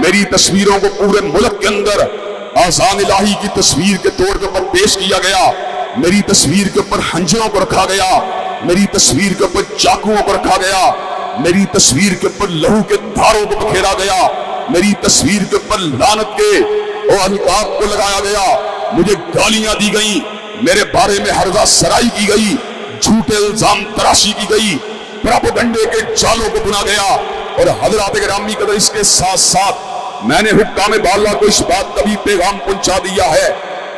میری تصویروں کو پورے ملک کے اندر آذان الہی کی تصویر کے طور کے اوپر پیش کیا گیا، میری تصویر کے اوپر خنجروں کو رکھا گیا، میری تصویر کے اوپر چاقوؤں کو رکھا گیا، میری تصویر کے اوپر لہو کے دھاروں کو بکھیرا گیا، میری تصویر کے اوپر لعنت کے اور القاب کو لگایا گیا، مجھے گالیاں دی گئیں، میرے بارے میں ہرزہ سرائی کی گئی، جھوٹے الزام تراشی کی گئی، پراپیگنڈے کے جالوں کو بنا گیا۔ اور حضرات گرامی قدر اس کے ساتھ ساتھ میں نے حکام بالا کو اس بات کا بھی پیغام پہنچا دیا ہے،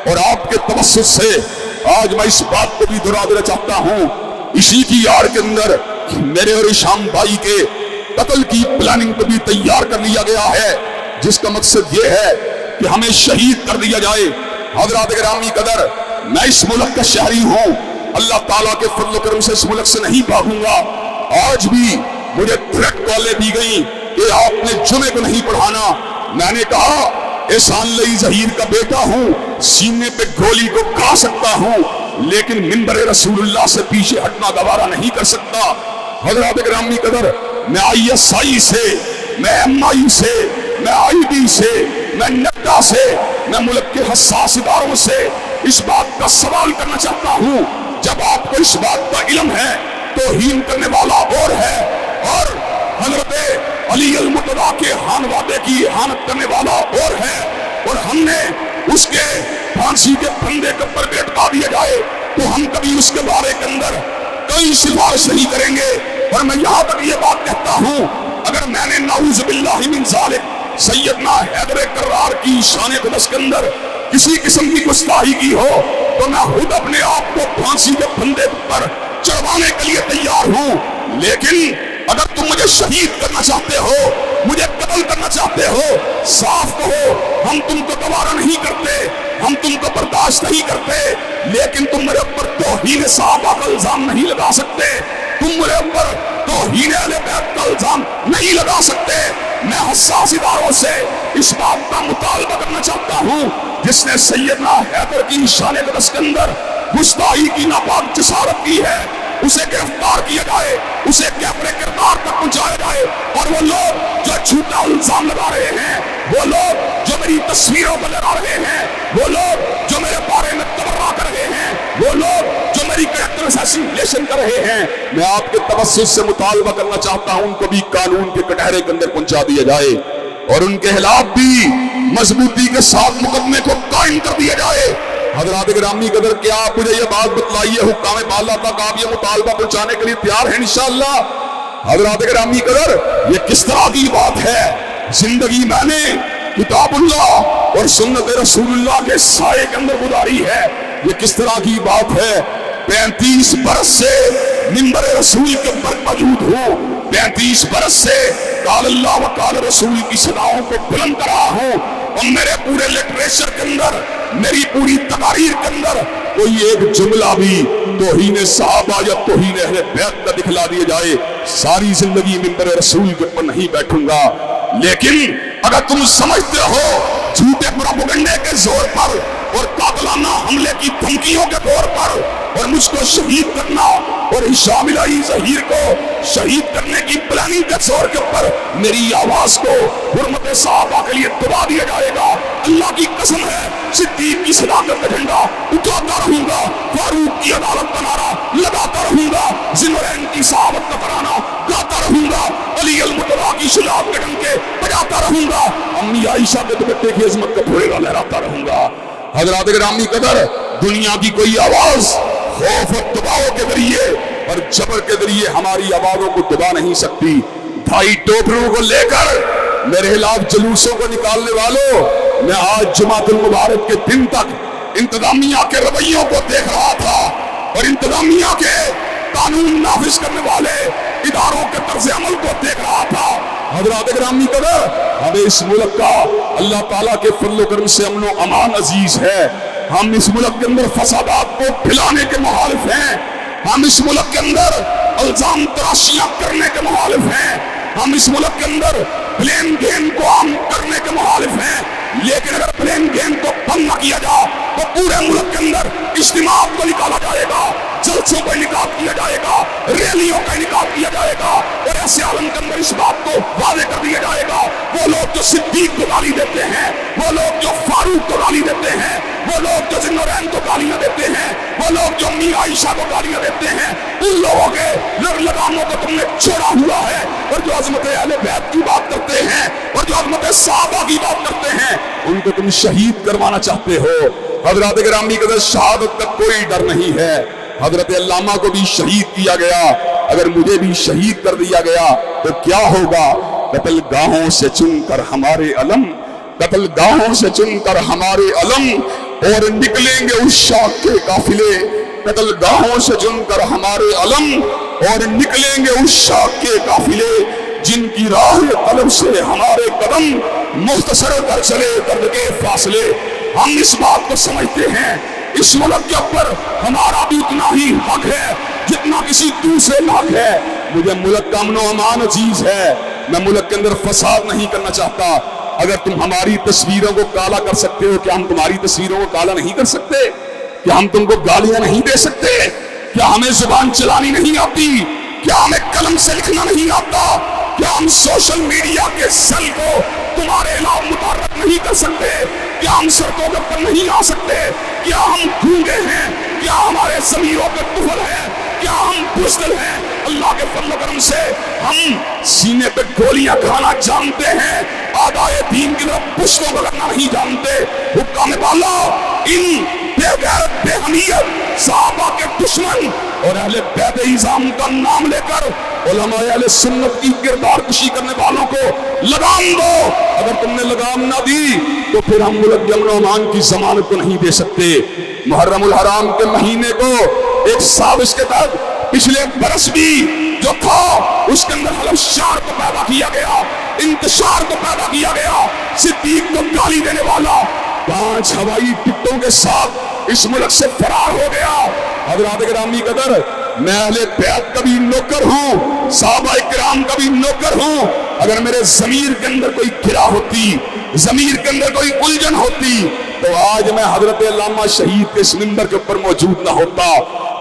اور آپ کے توسط سے آج میں اس بات کو بھی دہرا دینا چاہتا ہوں، اسی کی آڑ کے اندر میرے اور شام بھائی کے قتل کی پلاننگ کو بھی تیار کر لیا گیا ہے، جس کا مقصد یہ ہے کہ ہمیں شہید کر دیا جائے۔ حضرات گرامی قدر میں اس ملک کا شہری ہوں، اللہ تعالیٰ کے فضل و کرم سے اس ملک سے نہیں بھاگوں گا۔ آج بھی مجھے تھریٹ کالیں دی گئیں کہ آپ نے جمعے کو نہیں پڑھانا، میں نے کہا احسان لئی ظہیر کا بیٹا ہوں، سینے پہ گولی کو کھا سکتا ہوں، لیکن منبر رسول اللہ سے پیچھے ہٹنا گوارا نہیں کر سکتا۔ حضرات گرامی قدر میں ISI سے، میں MI سے، میں ID سے، میں نڈا سے، میں ملک کے حساس اداروں سے اس بات کا سوال کرنا چاہتا ہوں، جب آپ کو اس بات کا علم ہے توہین کرنے والا اور ہے، اور حضرت علی المرتضیٰ کے خانوادے کی احانت کرنے والا اور ہے، اور ہم نے اس کے پھانسی کے پھندے کے اوپر لٹکا دیا جائے تو ہم کبھی اس کے بارے کے اندر کوئی سفارش نہیں کریں گے۔ اور میں یہاں تک یہ بات کہتا ہوں، اگر میں نے نعوذ باللہ من ذالک سیدنا حیدر کرار کی شان قدس کے اندر کسی قسم کی گستاخی کی ہو تو میں خود اپنے آپ کو پھانسی کے پھندے پر چڑھوانے کے لیے تیار ہوں، لیکن اگر تم مجھے شہید کرنا چاہتے ہو، مجھے قتل کرنا چاہتے ہو، صاف کہو ہم تم کو گوارا نہیں کرتے، ہم تم کو برداشت نہیں کرتے، لیکن تم میرے اوپر توہین صحابہ کا الزام نہیں لگا سکتے، تم میرے اوپر توہین اہل بیت کا الزام نہیں لگا سکتے۔ میں حساس اداروں سے اس بات کا مطالبہ کرنا چاہتا ہوں، جس نے سیدنا حیدر کی شان قدس کے اندر گستاخی کی ناپاک جسارت کی ہے، اسے گرفتار کیا جائے، اسے کیمرے کردار تک پہنچایا جائے، اور وہ لوگ جو جھوٹا الزام لگا رہے ہیں، وہ لوگ جو میری تصویروں کو لگا رہے ہیں، وہ لوگ جو میرے بارے میں تبرہ کر رہے ہیں، وہ لوگ جو میری کریکٹر اسیسینیشن کر رہے ہیں، میں آپ کے توسط سے مطالبہ کرنا چاہتا ہوں ان کو بھی قانون کے کٹہرے کے اندر پہنچا دیا جائے، اور ان کے خلاف بھی مضبوطی کے ساتھ مقدمے کو قائم کر دیا جائے۔ حضرات گرامی قدر کیا آپ مجھے یہ بات بتلائیے، حکام بالا تک آپ یہ مطالبہ پہنچانے کے لیے تیار ہیں انشاءاللہ؟ حضرات گرامی قدر یہ کس طرح کی بات ہے؟ زندگی میں نے کتاب اللہ اور سنت رسول اللہ کے سائے کے اندر گزاری ہے، یہ کس طرح کی بات ہے؟ 35 برس سے منبر رسول کے اوپر موجود ہوں، 35 برس سے قال اللہ و قال رسول کی صداؤں کو بلند کر رہا ہوں، اور میرے پورے لٹریچر کے اندر، میری پوری تقاریر کے اندر کوئی ایک جملہ بھی توہین صحابہ یا توہین اہل بیت کا دکھلا دیا جائے، ساری زندگی منبر رسول کے اوپر نہیں بیٹھوں گا۔ لیکن اگر تم سمجھتے ہو جھوٹے پروپیگنڈے کے زور پر اور قاتلانہ حملے کی دھمکیوں کے طور پر اور مجھ کو شہید کرنا اور ہشام الہی ظہیر کو شہید کرنے کی پلاننگ کے زور کے اوپر میری آواز کو حرمت صحابہ کے لیے دبا دیا جائے گا، اللہ کی قسم ہے صدیق کی صداقت کا جھنڈا اٹھاتا رہوں گا، فاروق کی عدالت کا نعرہ لگاتا رہوں گا، ذوالنورین کی صحابت کا ترانہ گاتا رہوں گا، علی المرتضیٰ کی شجاعت کے ڈنکے بجاتا رہوں گا، امی عائشہ کے دوپٹے کی عظمت کا پھوڑا لہراتا رہوں گا۔ حضرات گرامی قدر دنیا کی کوئی آواز خوف اور دباؤ کے ذریعے اور جبر کے ذریعے ہماری آوازوں کو دبا نہیں سکتی۔ 2.5 ٹوکروں کو لے کر میرے خلاف جلوسوں کو نکالنے والوں، میں آج جمعۃ المبارک کے دن تک انتظامیہ کے رویوں کو دیکھ رہا تھا اور انتظامیہ کے قانون نافذ کرنے والے اداروں کے طرز عمل کو دیکھ رہا تھا۔ حضرات گرامی قدر ہمیں اس ملک کا اللہ تعالیٰ کے فضل و کرم سے امن و امان عزیز ہے، ہم اس ملک کے اندر فسادات کو پھیلانے کے مخالف ہیں، ہم اس ملک کے اندر الزام تراشیاں کرنے کے مخالف ہیں، ہم اس ملک کے اندر بلیم گیم کو عام کرنے کے مخالف ہیں، لیکن اگر بلیم گیم کو بند نہ کیا جائے تو پورے ملک کے اندر اجتماعات کو نکالا جائے گا، جلسوں کو انعقاد کیا جائے گا، ریلیوں کا انعقاد کیا جائے گا اور ایسے عالم کے اندر اس بات کو واضح کر دیا جائے گا وہ لوگ جو صدیق کو گالی دیتے ہیں، وہ لوگ جو فاروق کو گالی دیتے ہیں، وہ لوگ جو ذوالنورین کو گالیاں دیتے ہیں، وہ لوگ جو امی عائشہ کو گالیاں دیتے ہیں، ان لوگوں کے لگاموں کو تم نے چھوڑا ہوا ہے، اور جو عظمت اہل بیت کی بات کرتے ہیں اور جو عظمت صحابہ کی بات کرتے ہیں ان کو تم شہید کروانا چاہتے ہو۔ حضرات گرامی کے شہادت کا کوئی ڈر نہیں ہے۔ حضرت علامہ کو بھی شہید کیا گیا، اگر مجھے بھی شہید کر دیا گیا تو کیا ہوگا؟ قتل گاہوں سے چن کر ہمارے علم، قتل گاہوں سے چن کر ہمارے علم، اور نکلیں گے اس شاخ کے قافلے، قتل گاہوں سے چن کر ہمارے علم، اور نکلیں گے اس شاخ کے قافلے، جن کی راہ طلب سے ہمارے قدم مختصر کر چلے درد کے فاصلے۔ ہم اس بات کو سمجھتے ہیں اس ملک کے اوپر ہمارا بھی اتنا ہی حق ہے جتنا کسی دوسرے کا حق ہے۔ مجھے ملک کا امن و امان عزیز ہے، میں ملک کے اندر فساد نہیں کرنا چاہتا۔ اگر تم ہماری تصویروں کو کالا کر سکتے ہو، کیا ہم تمہاری تصویروں کو کالا نہیں کر سکتے؟ کیا ہم تم کو گالیاں نہیں دے سکتے؟ کیا ہمیں زبان چلانی نہیں آتی؟ کیا ہمیں قلم سے لکھنا نہیں آتا؟ کیا ہم سوشل میڈیا کے سیل کو تمہارے علاوہ متعارف نہیں کر سکتے؟ کیا ہم سڑکوں کے اوپر نہیں آ سکتے؟ کیا ہم گونگے ہیں؟ کیا ہمارے ضمیروں پہ طفل ہے؟ کیا ہم بزدل ہیں؟ اللہ کے فضل و کرم سے ہم سینے پہ گولیاں کھانا جانتے ہیں، آدائے دین کی طرف پشتوں کو کرنا نہیں جانتے۔ حکام بالا ان بے غیرت بے حمیت صحابہ کے دشمن اور اہل بیت اعظام کا نام لے کر علماء اہل سنت کی کردار کشی کرنے والوں کو لگام دو۔ اگر تم نے لگام نہ دی تو پھر ہم ملک کے امن و امان کی ضمانت کو نہیں دے سکتے۔ محرم الحرام کے مہینے کو ایک سازش کے تحت پچھلے برس بھی جو تھا اس کے اندر حلف شعر کو پیدا کیا گیا، انتشار کو پیدا کیا گیا، صدیق کو گالی دینے والا 5 ہوائی ٹکٹوں کے ساتھ اس ملک سے فرار ہو گیا۔ حضرات گرامی قدر، میں اہل بیت کا بھی نوکر ہوں، صحابہ کرام کا بھی نوکر ہوں۔ اگر میرے ضمیر کے اندر کوئی گرا ہوتی، ضمیر کے اندر کوئی الجھن ہوتی، تو آج میں حضرت علامہ شہید کے اس منبر کے اوپر موجود نہ ہوتا۔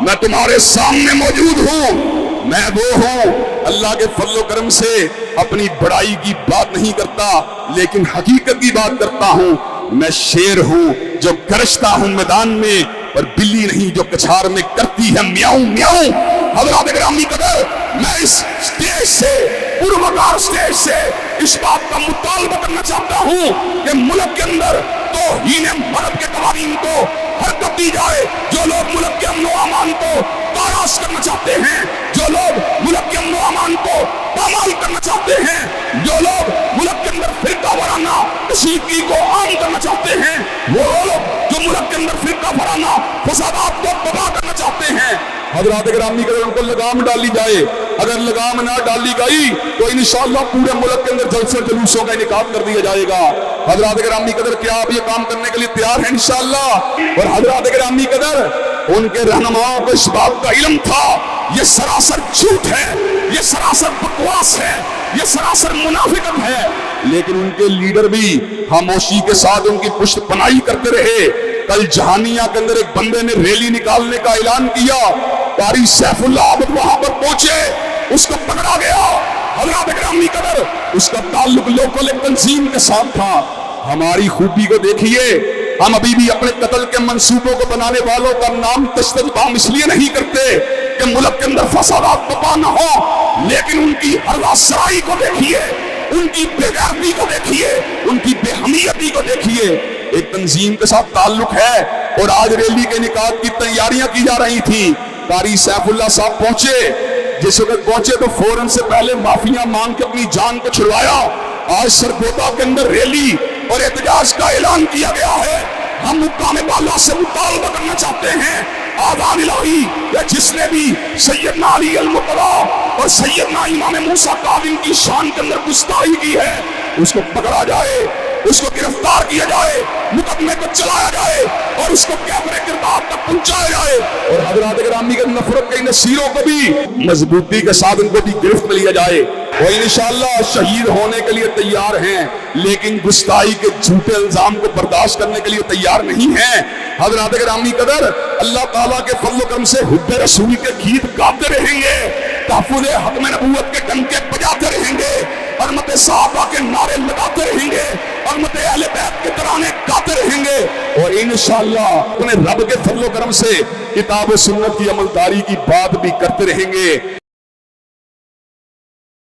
میں تمہارے سامنے موجود ہوں، میں وہ ہوں اللہ کے فضل و کرم سے اپنی بڑائی کی بات نہیں کرتا لیکن حقیقت کی بات کرتا ہوں۔ میں شیر ہوں جو گرجتا ہوں میدان میں، اور بلی نہیں جو کچھار میں کرتی ہے میاؤں میاؤں۔ حضرات گرامی قدر، میں اس سٹیج سے، پروکار سٹیج سے اس بات کا مطالبہ کرنا چاہتا ہوں کہ ملک کے اندر توہین مرد کے قوانین کو حرکت دی جائے۔ جو لوگ ملک کے امن و امان کو تاراش کرنا چاہتے ہیں، جو لوگ ملک کے امن و امان کو پامال کرنا چاہتے ہیں، جو لوگ ملک کے اندر فرقہ وارانہ کشیدگی کو عام کرنا چاہتے ہیں، وہ لوگ جو ملک کے اندر فرقہ وارانہ فسادات کو تباہ کرنا چاہتے ہیں، حضرات گرامی اگر ان کو لگام ڈالی جائے۔ اگر لگام نہ ڈالی گئی تو انشاءاللہ پورے ملک کے اندر جلسے جلوسوں کا انعقاد کر دیا جائے گا۔ حضرات گرامی قدر، کیا آپ یہ کام کرنے کے لیے تیار ہیں انشاءاللہ؟ اور حضرات گرامی قدر، ان کے رہنماؤں کو اس بات کا علم تھا یہ سراسر جھوٹ ہے، یہ سراسر بکواس ہے، یہ سراسر منافقت ہے، لیکن ان کے لیڈر بھی خاموشی کے ساتھ ان کی پشت پناہی کرتے رہے۔ کل جہانیہ کے اندر ایک بندے نے ریلی نکالنے کا اعلان کیا، قاری سیف اللہ عابد وہاں پر پہنچے، اس کو پکڑا گیا۔ حضرات گرامی قدر، اس کا تعلق لوکل ایک تنظیم کے ساتھ تھا۔ ہماری خوبی کو دیکھیے، ہم ابھی بھی اپنے قتل کے منصوبوں کو بنانے والوں کا نام تشدد اس لیے نہیں کرتے کہ ملک کے اندر فسادات برپا نہ ہو، لیکن ان کی حرا سرائی کو دیکھیے، ان کی بے غیرتی کو دیکھیے، ان کی بے حمیتی کو دیکھیے۔ ایک تنظیم کے ساتھ تعلق ہے اور آج ریلی کے انعقاد کی تیاریاں کی جا رہی تھی۔ قاری سیف اللہ صاحب پہنچے، جس وقت پہنچے تو فوراً سے پہلے معافیاں مانگ کے اپنی جان کو چھڑوایا۔ آج سرگودا کے اندر ریلی اور احتجاج کا اعلان کیا گیا ہے۔ ہم حکام بالا سے مطالبہ کرنا چاہتے ہیں، آذان الہی یا جس نے بھی سیدنا علی المرتضیٰ اور سیدنا امام موسیٰ کاظم کی شان کے اندر گستاخی کی ہے، اس کو پکڑا جائے۔ اس کو گرفتار کیا جائے، مقدمے کو چلایا جائے اور اس کو کیمرے کردار تک پہنچایا جائے، اور حضرات گرامی کے نفرت کے نصیروں کو بھی مضبوطی کے ساتھ ان کو بھی گرفت میں لیا جائے۔ وہ انشاءاللہ شہید ہونے کے لیے تیار ہیں، لیکن گستاخی کے جھوٹے الزام کو برداشت کرنے کے لیے تیار نہیں ہیں۔ حضرات گرامی قدر، اللہ تعالیٰ کے فضل و کرم سے حب رسول کے گیت گاتے رہیں گے، تحفظ ختم نبوت کے ڈنکے بجاتے رہیں گے، حرمت صحابہ کے نعرے لگاتے رہیں گے، حرمت اہل بیت کے ترانے گاتے رہیں گے، اور انشاءاللہ اپنے رب کے فضل و کرم سے کتاب و سنت کی عملداری کی بات بھی کرتے رہیں گے۔